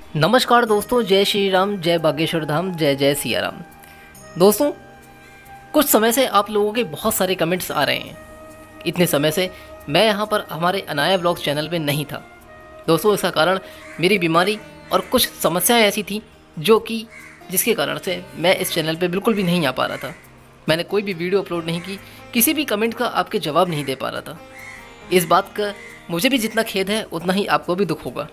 नमस्कार दोस्तों, जय श्री राम, जय बागेश्वर धाम, जय जय सिया राम। दोस्तों, कुछ समय से आप लोगों के बहुत सारे कमेंट्स आ रहे हैं। इतने समय से मैं यहाँ पर हमारे अनाया ब्लॉग्स चैनल पे नहीं था। दोस्तों, इसका कारण मेरी बीमारी और कुछ समस्याएं ऐसी थी जिसके कारण से मैं इस चैनल पे बिल्कुल भी नहीं आ पा रहा था। मैंने कोई भी वीडियो अपलोड नहीं की, किसी भी कमेंट का आपके जवाब नहीं दे पा रहा था। इस बात का मुझे भी जितना खेद है उतना ही आपको भी दुख होगा।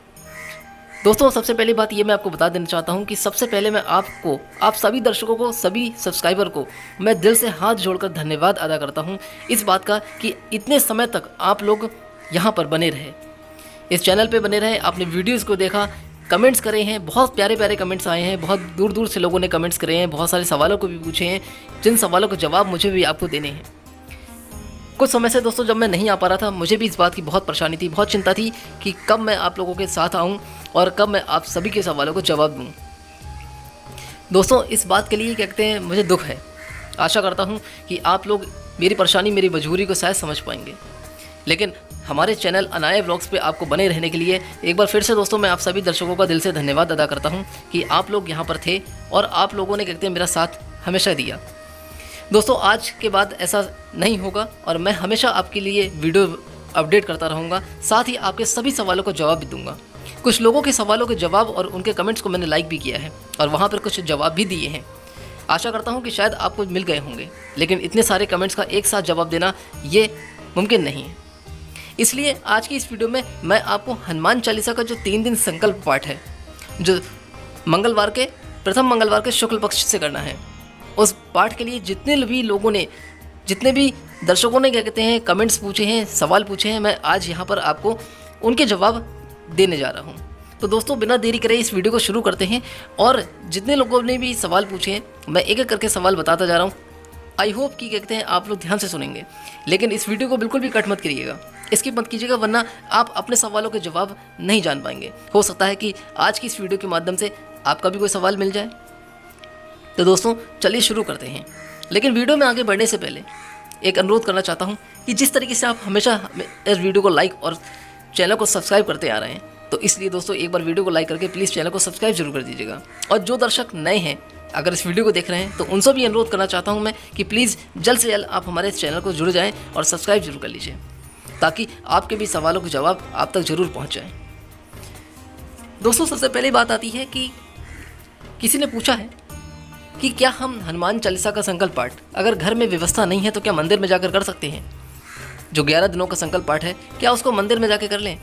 दोस्तों, सबसे पहली बात ये मैं आपको बता देना चाहता हूँ कि सबसे पहले मैं आप सभी दर्शकों को, सभी सब्सक्राइबर को मैं दिल से हाथ जोड़कर धन्यवाद अदा करता हूँ इस बात का कि इतने समय तक आप लोग यहाँ पर बने रहे, इस चैनल पे बने रहे, आपने वीडियोज़ को देखा, कमेंट्स करे हैं, बहुत प्यारे प्यारे कमेंट्स आए हैं, बहुत दूर दूर से लोगों ने कमेंट्स करे हैं, बहुत सारे सवालों को भी पूछे हैं, जिन सवालों के जवाब मुझे भी आपको देने हैं। कुछ समय से दोस्तों जब मैं नहीं आ पा रहा था, मुझे भी इस बात की बहुत परेशानी थी, बहुत चिंता थी कि कब मैं आप लोगों के साथ आऊँ और कब मैं आप सभी के सवालों को जवाब दूँ। दोस्तों, इस बात के लिए कहते हैं मुझे दुख है। आशा करता हूँ कि आप लोग मेरी परेशानी, मेरी मजबूरी को शायद समझ पाएंगे। लेकिन हमारे चैनल अनाया ब्लॉग्स पे आपको बने रहने के लिए एक बार फिर से दोस्तों मैं आप सभी दर्शकों का दिल से धन्यवाद अदा करता हूँ कि आप लोग यहाँ पर थे और आप लोगों ने कहते हैं मेरा साथ हमेशा दिया। दोस्तों, आज के बाद ऐसा नहीं होगा और मैं हमेशा आपके लिए वीडियो अपडेट करता रहूँगा, साथ ही आपके सभी सवालों को जवाब भी दूंगा। कुछ लोगों के सवालों के जवाब और उनके कमेंट्स को मैंने लाइक भी किया है और वहाँ पर कुछ जवाब भी दिए हैं। आशा करता हूँ कि शायद आपको मिल गए होंगे, लेकिन इतने सारे कमेंट्स का एक साथ जवाब देना ये मुमकिन नहीं है। इसलिए आज की इस वीडियो में मैं आपको हनुमान चालीसा का जो 3 दिन संकल्प पाठ है, जो प्रथम मंगलवार के शुक्ल पक्ष से करना है, उस पाठ के लिए जितने भी दर्शकों ने क्या कहते हैं कमेंट्स पूछे हैं, सवाल पूछे हैं, मैं आज यहाँ पर आपको उनके जवाब देने जा रहा हूँ। तो दोस्तों, बिना देरी करे इस वीडियो को शुरू करते हैं और जितने लोगों ने भी सवाल पूछे हैं मैं एक एक करके सवाल बताता जा रहा हूँ। आई होप कि कहते हैं आप लोग ध्यान से सुनेंगे, लेकिन इस वीडियो को बिल्कुल भी कट मत करिएगा, स्किप मत कीजिएगा, वरना आप अपने सवालों के जवाब नहीं जान पाएंगे। हो सकता है कि आज की इस वीडियो के माध्यम से आपका भी कोई सवाल मिल जाए। तो दोस्तों, चलिए शुरू करते हैं। लेकिन वीडियो में आगे बढ़ने से पहले एक अनुरोध करना चाहता हूं कि जिस तरीके से आप हमेशा इस वीडियो को लाइक और चैनल को सब्सक्राइब करते आ रहे हैं, तो इसलिए दोस्तों एक बार वीडियो को लाइक करके प्लीज़ चैनल को सब्सक्राइब जरूर कर दीजिएगा। और जो दर्शक नए हैं, अगर इस वीडियो को देख रहे हैं, तो उनसे भी अनुरोध करना चाहता हूँ मैं कि प्लीज़ जल्द से जल्द आप हमारे इस चैनल को जुड़ जाएँ और सब्सक्राइब जरूर कर लीजिए, ताकि आपके भी सवालों के जवाब आप तक जरूर पहुँच जाएँ। दोस्तों, सबसे पहले बात आती है कि किसी ने पूछा है कि क्या हम हनुमान चालीसा का संकल्प पाठ अगर घर में व्यवस्था नहीं है तो क्या मंदिर में जाकर कर सकते हैं? जो 11 दिनों का संकल्प पाठ है, क्या उसको मंदिर में जाकर कर लें?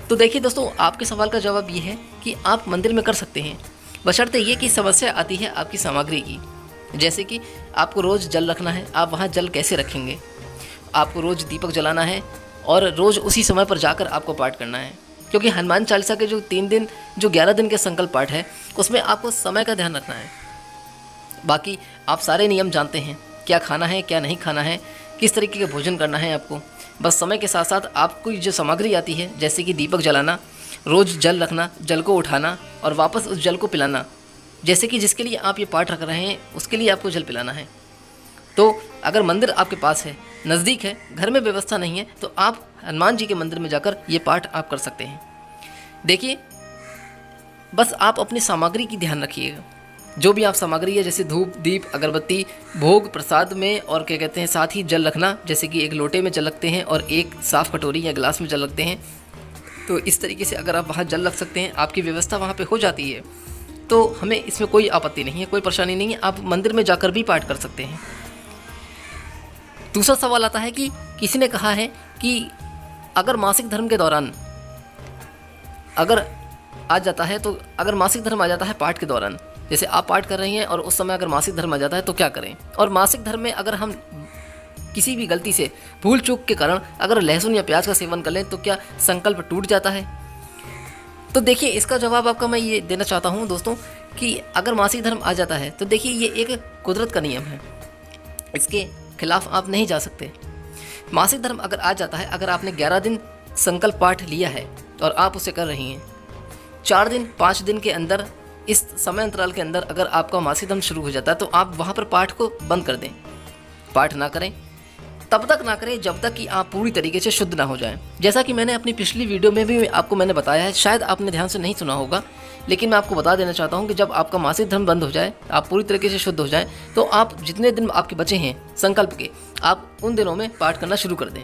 तो देखिए दोस्तों, आपके सवाल का जवाब ये है कि आप मंदिर में कर सकते हैं, बशर्ते ये कि समस्या आती है आपकी सामग्री की। जैसे कि आपको रोज़ जल रखना है, आप वहाँ जल कैसे रखेंगे? आपको रोज़ दीपक जलाना है और रोज़ उसी समय पर जाकर आपको पाठ करना है, क्योंकि हनुमान चालीसा के जो 11 दिन के संकल्प पाठ है, उसमें आपको समय का ध्यान रखना है। बाकी आप सारे नियम जानते हैं, क्या खाना है, क्या नहीं खाना है, किस तरीके का भोजन करना है आपको। बस समय के साथ साथ आपको जो सामग्री आती है, जैसे कि दीपक जलाना, रोज़ जल रखना, जल को उठाना और वापस उस जल को पिलाना, जैसे कि जिसके लिए आप ये पाठ रख रहे हैं उसके लिए आपको जल पिलाना है। तो अगर मंदिर आपके पास है, नज़दीक है, घर में व्यवस्था नहीं है, तो आप हनुमान जी के मंदिर में जाकर ये पाठ आप कर सकते हैं। देखिए, बस आप अपनी सामग्री की ध्यान रखिएगा। जो भी आप सामग्री है, जैसे धूप, दीप, अगरबत्ती, भोग, प्रसाद में और क्या कहते हैं साथ ही जल रखना, जैसे कि एक लोटे में जल रखते हैं और एक साफ़ कटोरी या गिलास में जल रखते हैं। तो इस तरीके से अगर आप वहाँ जल रख सकते हैं, आपकी व्यवस्था वहाँ पे हो जाती है, तो हमें इसमें कोई आपत्ति नहीं है, कोई परेशानी नहीं है, आप मंदिर में जाकर भी पाठ कर सकते हैं। दूसरा सवाल आता है कि किसी ने कहा है कि अगर मासिक धर्म के दौरान अगर आ जाता है, तो अगर मासिक धर्म आ जाता है पाठ के दौरान, जैसे आप पाठ कर रही हैं और उस समय अगर मासिक धर्म आ जाता है तो क्या करें? और मासिक धर्म में अगर हम किसी भी गलती से, भूल चूक के कारण अगर लहसुन या प्याज का सेवन कर लें तो क्या संकल्प टूट जाता है? तो देखिए, इसका जवाब आपका मैं ये देना चाहता हूँ दोस्तों कि अगर मासिक धर्म आ जाता है तो देखिए, ये एक कुदरत का नियम है, इसके खिलाफ आप नहीं जा सकते। मासिक धर्म अगर आ जाता है, अगर आपने 11 दिन संकल्प पाठ लिया है और आप उसे कर रही हैं, 4 दिन 5 दिन के अंदर, इस समय अंतराल के अंदर अगर आपका मासिक धर्म शुरू हो जाता है, तो आप वहाँ पर पाठ को बंद कर दें, पाठ ना करें। तब तक ना करें जब तक कि आप पूरी तरीके से शुद्ध ना हो जाएं। जैसा कि मैंने अपनी पिछली वीडियो में भी आपको मैंने बताया है, शायद आपने ध्यान से नहीं सुना होगा, लेकिन मैं आपको बता देना चाहता हूं कि जब आपका मासिक धर्म बंद हो जाए, आप पूरी तरीके से शुद्ध हो जाएं, तो आप जितने दिन आपके बचे हैं संकल्प के, आप उन दिनों में पाठ करना शुरू कर दें।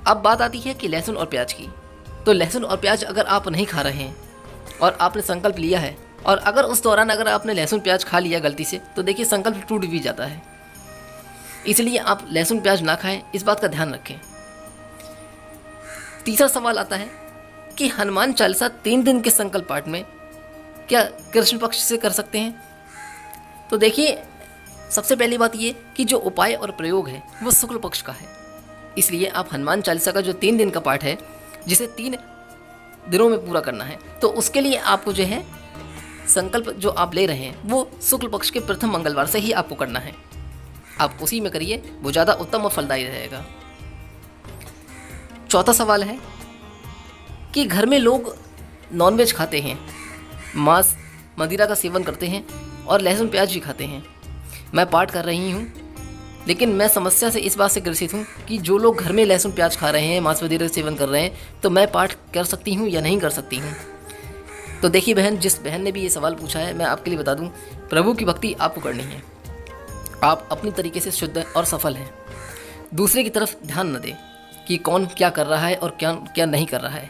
अब बात आती है कि लहसुन और प्याज की। तो लहसुन और प्याज अगर आप नहीं खा रहे हैं और आपने संकल्प लिया है, और अगर उस दौरान अगर आपने लहसुन प्याज खा लिया गलती से, तो देखिए संकल्प टूट भी जाता है। इसलिए आप लहसुन प्याज ना खाएं, इस बात का ध्यान रखें। तीसरा सवाल आता है कि हनुमान चालीसा 3 दिन के संकल्प पाठ में क्या कृष्ण पक्ष से कर सकते हैं? तो देखिए, सबसे पहली बात ये कि जो उपाय और प्रयोग है वो शुक्ल पक्ष का है। इसलिए आप हनुमान चालीसा का जो 3 दिन का पाठ है, जिसे 3 दिनों में पूरा करना है, तो उसके लिए आपको जो है संकल्प जो आप ले रहे हैं वो शुक्ल पक्ष के प्रथम मंगलवार से ही आपको करना है। आप उसी में करिए, वो ज़्यादा उत्तम और फलदायी रहेगा। चौथा सवाल है कि घर में लोग नॉनवेज खाते हैं, मांस मदिरा का सेवन करते हैं और लहसुन प्याज भी खाते हैं। मैं पाठ कर रही हूँ, लेकिन मैं समस्या से इस बात से ग्रसित हूँ कि जो लोग घर में लहसुन प्याज खा रहे हैं, मांस मदिरा का सेवन कर रहे हैं, तो मैं पाठ कर सकती हूँ या नहीं कर सकती हूँ? तो देखिए बहन, जिस बहन ने भी ये सवाल पूछा है, मैं आपके लिए बता दूँ, प्रभु की भक्ति आपको करनी है। आप अपनी तरीके से शुद्ध और सफल हैं। दूसरे की तरफ ध्यान न दें कि कौन क्या कर रहा है और क्या क्या नहीं कर रहा है।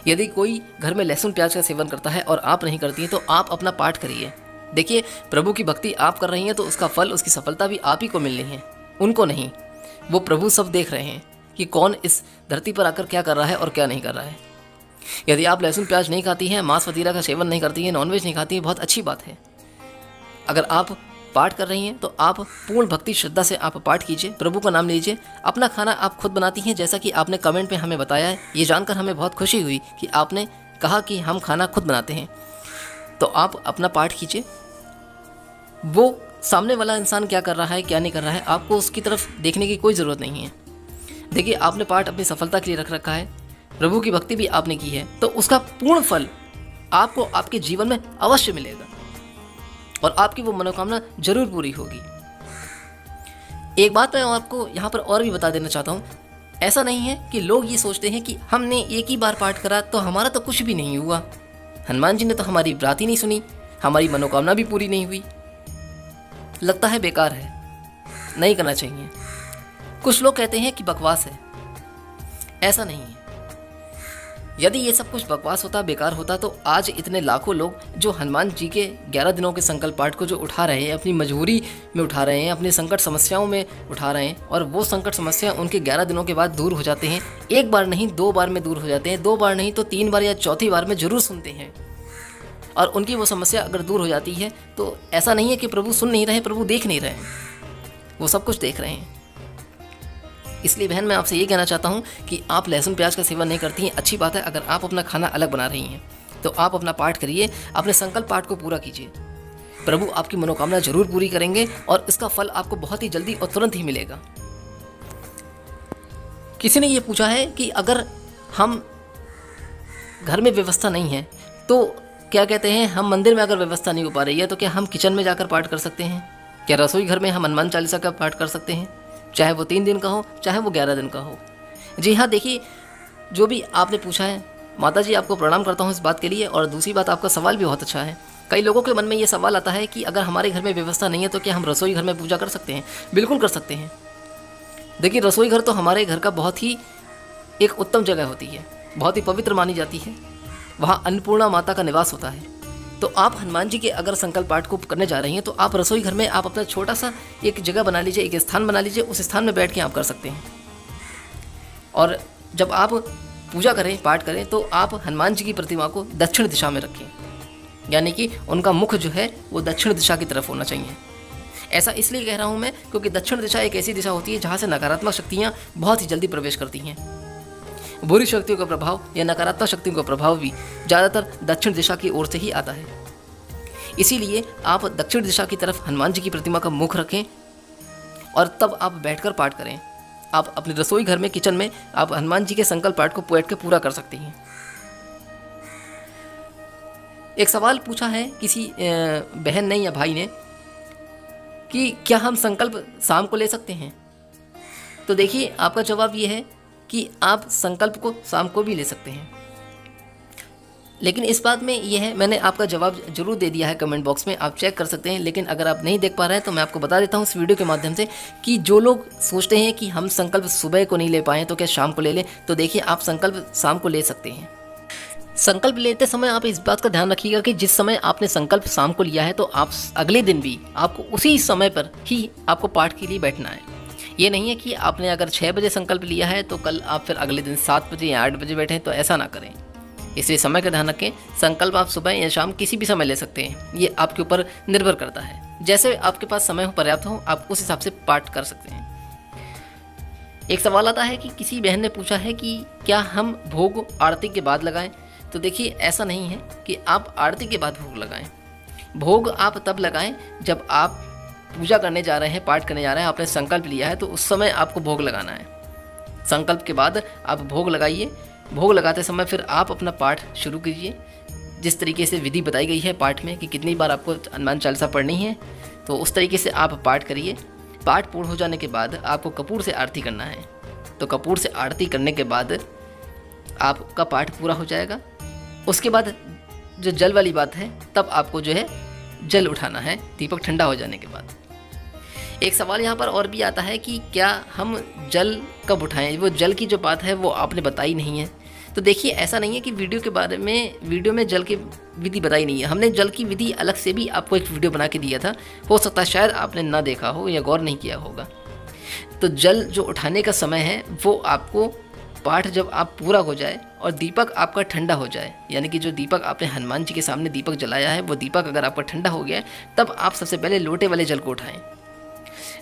यदि कोई घर में लहसुन प्याज का सेवन करता है और आप नहीं करती हैं, तो आप अपना पाठ करिए। देखिए, प्रभु की भक्ति आप कर रही हैं, तो उसका फल, उसकी सफलता भी आप ही को मिलनी है, उनको नहीं। वो प्रभु सब देख रहे हैं कि कौन इस धरती पर आकर क्या कर रहा है और क्या नहीं कर रहा है। यदि आप लहसुन प्याज नहीं खाती हैं, मांस वगैरह का सेवन नहीं करती हैं, नॉनवेज नहीं खाती हैं, बहुत अच्छी बात है। अगर आप पाठ कर रही हैं, तो आप पूर्ण भक्ति श्रद्धा से आप पाठ कीजिए, प्रभु का नाम लीजिए। अपना खाना आप खुद बनाती हैं, जैसा कि आपने कमेंट में हमें बताया है। ये जानकर हमें बहुत खुशी हुई कि आपने कहा कि हम खाना खुद बनाते हैं। तो आप अपना पाठ कीजिए। वो सामने वाला इंसान क्या कर रहा है, क्या नहीं कर रहा है, आपको उसकी तरफ देखने की कोई ज़रूरत नहीं है। देखिए, आपने पाठ अपनी सफलता के लिए रख रखा है, प्रभु की भक्ति भी आपने की है, तो उसका पूर्ण फल आपको आपके जीवन में अवश्य मिलेगा और आपकी वो मनोकामना जरूर पूरी होगी। एक बात मैं आपको यहाँ पर और भी बता देना चाहता हूँ, ऐसा नहीं है कि लोग ये सोचते हैं कि हमने एक ही बार पाठ करा तो हमारा तो कुछ भी नहीं हुआ, हनुमान जी ने तो हमारी बात ही नहीं सुनी, हमारी मनोकामना भी पूरी नहीं हुई, लगता है बेकार है, नहीं करना चाहिए। कुछ लोग कहते हैं कि बकवास है, ऐसा नहीं है। यदि ये सब कुछ बकवास होता, बेकार होता, तो आज इतने लाखों लोग जो हनुमान जी के 11 दिनों के संकल्प पाठ को जो उठा रहे हैं, अपनी मजबूरी में उठा रहे हैं, अपनी संकट समस्याओं में उठा रहे हैं, और वो संकट समस्या उनके 11 दिनों के बाद दूर हो जाते हैं। एक बार नहीं, 2 बार में दूर हो जाते हैं, 2 बार नहीं तो 3 बार या चौथी बार में जरूर सुनते हैं। और उनकी वो समस्या अगर दूर हो जाती है, तो ऐसा नहीं है कि प्रभु सुन नहीं रहे, प्रभु देख नहीं रहे, वो सब कुछ देख रहे हैं। इसलिए बहन, मैं आपसे ये कहना चाहता हूँ कि आप लहसुन प्याज का सेवन नहीं करती हैं, अच्छी बात है। अगर आप अपना खाना अलग बना रही हैं, तो आप अपना पाठ करिए, अपने संकल्प पाठ को पूरा कीजिए। प्रभु आपकी मनोकामना जरूर पूरी करेंगे और इसका फल आपको बहुत ही जल्दी और तुरंत ही मिलेगा। किसी ने ये पूछा है कि अगर हम घर में व्यवस्था नहीं है, तो क्या कहते हैं, हम मंदिर में अगर व्यवस्था नहीं हो पा रही है, तो क्या हम किचन में जाकर पाठ कर सकते हैं? क्या रसोई घर में हम हनुमान चालीसा का पाठ कर सकते हैं, चाहे वो 3 दिन का हो, चाहे वो 11 दिन का हो? जी हाँ, देखिए, जो भी आपने पूछा है, माता जी आपको प्रणाम करता हूँ इस बात के लिए। और दूसरी बात, आपका सवाल भी बहुत अच्छा है। कई लोगों के मन में ये सवाल आता है कि अगर हमारे घर में व्यवस्था नहीं है, तो क्या हम रसोई घर में पूजा कर सकते हैं? बिल्कुल कर सकते हैं। देखिए, रसोई घर तो हमारे घर का बहुत ही एक उत्तम जगह होती है, बहुत ही पवित्र मानी जाती है। वहाँ अन्नपूर्णा माता का निवास होता है। तो आप हनुमान जी के अगर संकल्प पाठ को करने जा रही हैं, तो आप रसोई घर में आप अपना छोटा सा एक जगह बना लीजिए, एक स्थान बना लीजिए, उस स्थान में बैठ के आप कर सकते हैं। और जब आप पूजा करें, पाठ करें, तो आप हनुमान जी की प्रतिमा को दक्षिण दिशा में रखें, यानी कि उनका मुख जो है वो दक्षिण दिशा की तरफ होना चाहिए। ऐसा इसलिए कह रहा हूँ मैं, क्योंकि दक्षिण दिशा एक ऐसी दिशा होती है जहाँ से नकारात्मक शक्तियाँ बहुत ही जल्दी प्रवेश करती हैं। बुरी शक्तियों का प्रभाव या नकारात्मक शक्तियों का प्रभाव भी ज़्यादातर दक्षिण दिशा की ओर से ही आता है। इसीलिए आप दक्षिण दिशा की तरफ हनुमान जी की प्रतिमा का मुख रखें और तब आप बैठकर पाठ करें। आप अपने रसोई घर में, किचन में, आप हनुमान जी के संकल्प पाठ को बैठ के पूरा कर सकते हैं। एक सवाल पूछा है किसी बहन ने या भाई ने कि क्या हम संकल्प शाम को ले सकते हैं? तो देखिए आपका जवाब ये है कि आप संकल्प को शाम को भी ले सकते हैं। लेकिन इस बात में ये है, मैंने आपका जवाब जरूर दे दिया है कमेंट बॉक्स में, आप चेक कर सकते हैं। लेकिन अगर आप नहीं देख पा रहे हैं तो मैं आपको बता देता हूँ इस वीडियो के माध्यम से कि जो लोग सोचते हैं कि हम संकल्प सुबह को नहीं ले पाए तो क्या शाम को ले लें, तो देखिए आप संकल्प शाम को ले सकते हैं। संकल्प लेते समय आप इस बात का ध्यान रखिएगा कि जिस समय आपने संकल्प शाम को लिया है तो आप अगले दिन भी आपको उसी समय पर ही आपको पाठ के लिए बैठना है। ये नहीं है कि आपने अगर 6 बजे संकल्प लिया है तो कल आप फिर अगले दिन 7 बजे या 8 बजे बैठें, तो ऐसा ना करें। इसलिए समय का ध्यान रखें। संकल्प आप सुबह या शाम किसी भी समय ले सकते हैं, ये आपके ऊपर निर्भर करता है। जैसे आपके पास समय हो, पर्याप्त हो, आप उस हिसाब से पाठ कर सकते हैं। एक सवाल आता है कि किसी बहन ने पूछा है कि क्या हम भोग आरती के बाद लगाएं, तो देखिए ऐसा नहीं है कि आप आरती के बाद भोग लगाएं। भोग आप तब लगाएं जब आप पूजा करने जा रहे हैं, पाठ करने जा रहे हैं, आपने संकल्प लिया है तो उस समय आपको भोग लगाना है। संकल्प के बाद आप भोग लगाइए। भोग लगाते समय फिर आप अपना पाठ शुरू कीजिए। जिस तरीके से विधि बताई गई है पाठ में कि कितनी बार आपको हनुमान चालीसा पढ़नी है, तो उस तरीके से आप पाठ करिए। पाठ पूर्ण हो जाने के बाद आपको कपूर से आरती करना है। तो कपूर से आरती करने के बाद आपका पाठ पूरा हो जाएगा। उसके बाद जो जल वाली बात है, तब आपको जो है जल उठाना है दीपक ठंडा हो जाने के बाद। एक सवाल यहाँ पर और भी आता है कि क्या हम जल कब उठाएं। वो जल की जो बात है वो आपने बताई नहीं है। तो देखिए ऐसा नहीं है कि वीडियो में जल की विधि बताई नहीं है। हमने जल की विधि अलग से भी आपको एक वीडियो बना के दिया था, हो सकता है शायद आपने ना देखा हो या गौर नहीं किया होगा। तो जल जो उठाने का समय है वो आपको पाठ जब आप पूरा हो जाए और दीपक आपका ठंडा हो जाए, यानी कि जो दीपक आपने हनुमान जी के सामने दीपक जलाया है वो दीपक अगर आपका ठंडा हो गया है, तब आप सबसे पहले लोटे वाले जल को उठाएं।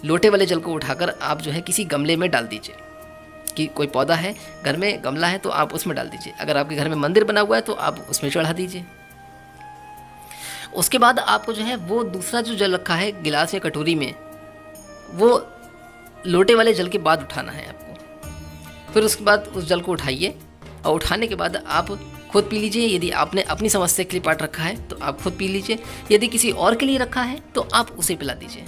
लोटे वाले जल को उठाकर आप जो है किसी गमले में डाल दीजिए। कि कोई पौधा है घर में, गमला है, तो आप उसमें डाल दीजिए। अगर आपके घर में मंदिर बना हुआ है तो आप उसमें चढ़ा दीजिए। उसके बाद आपको जो है वो दूसरा जो जल रखा है गिलास या कटोरी में, वो लोटे वाले जल के बाद उठाना है आपको। फिर उसके बाद उस जल को उठाइए और उठाने के बाद आप खुद पी लीजिए। यदि आपने अपनी समस्या के लिए पाठ रखा है तो आप खुद पी लीजिए। यदि किसी और के लिए रखा है तो आप उसे पिला दीजिए।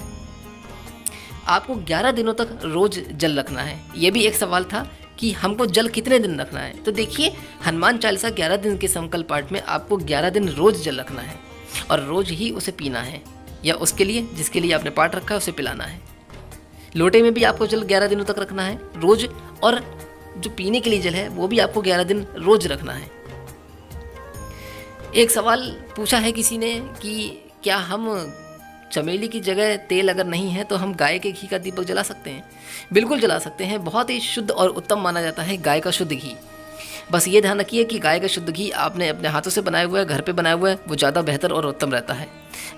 आपको 11 दिनों तक रोज जल रखना है। ये भी एक सवाल था कि हमको जल कितने दिन रखना है। तो देखिए हनुमान चालीसा 11 दिन के संकल्प पाठ में आपको 11 दिन रोज जल रखना है और रोज ही उसे पीना है, या उसके लिए जिसके लिए आपने पाठ रखा है उसे पिलाना है। लोटे में भी आपको जल 11 दिनों तक रखना है रोज, और जो पीने के लिए जल है वो भी आपको 11 दिन रोज रखना है। एक सवाल पूछा है किसी ने कि क्या हम चमेली की जगह तेल अगर नहीं है तो हम गाय के घी का दीपक जला सकते हैं। बिल्कुल जला सकते हैं। बहुत ही शुद्ध और उत्तम माना जाता है गाय का शुद्ध घी। बस ये ध्यान रखिए कि गाय का शुद्ध घी आपने अपने हाथों से बनाया हुआ है, घर पे बनाया हुआ है, वो ज़्यादा बेहतर और उत्तम रहता है।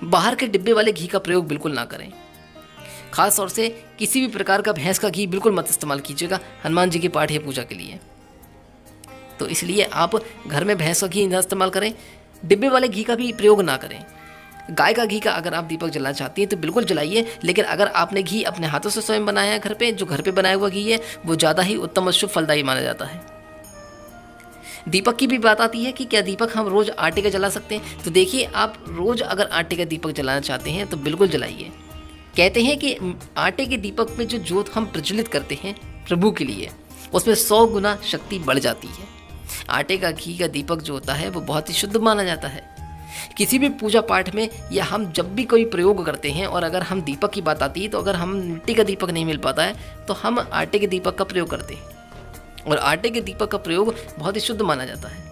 बाहर के डिब्बे वाले घी का प्रयोग बिल्कुल ना करें। खास तौर से किसी भी प्रकार का भैंस का घी बिल्कुल मत इस्तेमाल कीजिएगा हनुमान जी के पाठ या पूजा के लिए। तो इसलिए आप घर में भैंस का घी ना इस्तेमाल करें, डिब्बे वाले घी का भी प्रयोग ना करें। गाय का घी का अगर आप दीपक जलाना चाहती हैं तो बिल्कुल जलाइए, लेकिन अगर आपने घी अपने हाथों से स्वयं बनाया है घर पे, जो घर पे बनाया हुआ घी है वो ज़्यादा ही उत्तम और शुभ फलदायी माना जाता है। दीपक की भी बात आती है कि क्या दीपक हम रोज़ आटे का जला सकते हैं। तो देखिए आप रोज़ अगर आटे का दीपक जलाना चाहते हैं तो बिल्कुल जलाइए। कहते हैं कि आटे के दीपक में जो ज्योत हम प्रज्वलित करते हैं प्रभु के लिए, उसमें 100 गुना शक्ति बढ़ जाती है। आटे का घी का दीपक जो होता है वो बहुत ही शुद्ध माना जाता है। किसी भी पूजा पाठ में या हम जब भी कोई प्रयोग करते हैं और अगर हम दीपक की बात आती है, तो अगर हम मिट्टी का दीपक नहीं मिल पाता है तो हम आटे के दीपक का प्रयोग करते हैं, और आटे के दीपक का प्रयोग बहुत ही शुद्ध माना जाता है।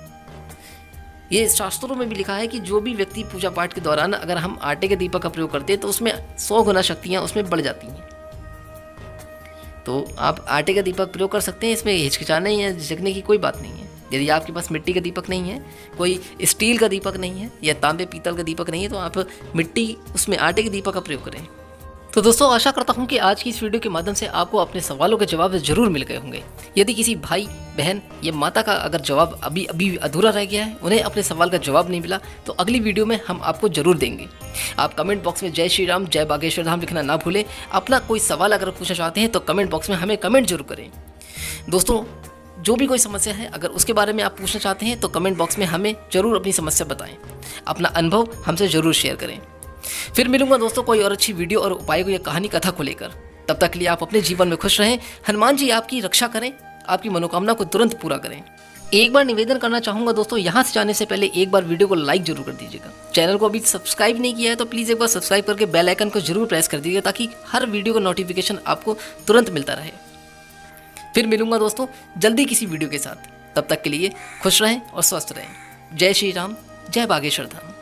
ये शास्त्रों में भी लिखा है कि जो भी व्यक्ति पूजा पाठ के दौरान अगर हम आटे के दीपक का प्रयोग करते हैं तो उसमें 100 गुना शक्तियाँ उसमें बढ़ जाती हैं। तो आप आटे का दीपक प्रयोग कर सकते हैं, इसमें हिचकिचाना नहीं है, झिझकने की कोई बात नहीं है। यदि आपके पास मिट्टी का दीपक नहीं है, कोई स्टील का दीपक नहीं है या तांबे पीतल का दीपक नहीं है, तो आप मिट्टी उसमें आटे के दीपक का प्रयोग करें। तो दोस्तों आशा करता हूं कि आज की इस वीडियो के माध्यम से आपको अपने सवालों के जवाब जरूर मिल गए होंगे। यदि किसी भाई बहन या माता का अगर जवाब अभी अधूरा रह गया है, उन्हें अपने सवाल का जवाब नहीं मिला, तो अगली वीडियो में हम आपको जरूर देंगे। आप कमेंट बॉक्स में जय श्री राम जय बागेश्वर धाम लिखना ना भूलें। अपना कोई सवाल अगर पूछना चाहते हैं तो कमेंट बॉक्स में हमें कमेंट जरूर करें। दोस्तों जो भी कोई समस्या है अगर उसके बारे में आप पूछना चाहते हैं तो कमेंट बॉक्स में हमें जरूर अपनी समस्या बताएं, अपना अनुभव हमसे जरूर शेयर करें। फिर मिलूंगा दोस्तों कोई और अच्छी वीडियो और उपाय को या कहानी कथा को लेकर। तब तक के लिए आप अपने जीवन में खुश रहें, हनुमान जी आपकी रक्षा करें, आपकी मनोकामना को तुरंत पूरा करें। एक बार निवेदन करना चाहूँगा दोस्तों, यहाँ से जाने से पहले एक बार वीडियो को लाइक जरूर कर दीजिएगा। चैनल को अभी सब्सक्राइब नहीं किया है तो प्लीज़ एक बार सब्सक्राइब करके बेल आइकन को जरूर प्रेस कर दीजिएगा, ताकि हर वीडियो का नोटिफिकेशन आपको तुरंत मिलता रहे। फिर मिलूंगा दोस्तों जल्दी किसी वीडियो के साथ। तब तक के लिए खुश रहें और स्वस्थ रहें। जय श्री राम, जय बागेश्वर धाम।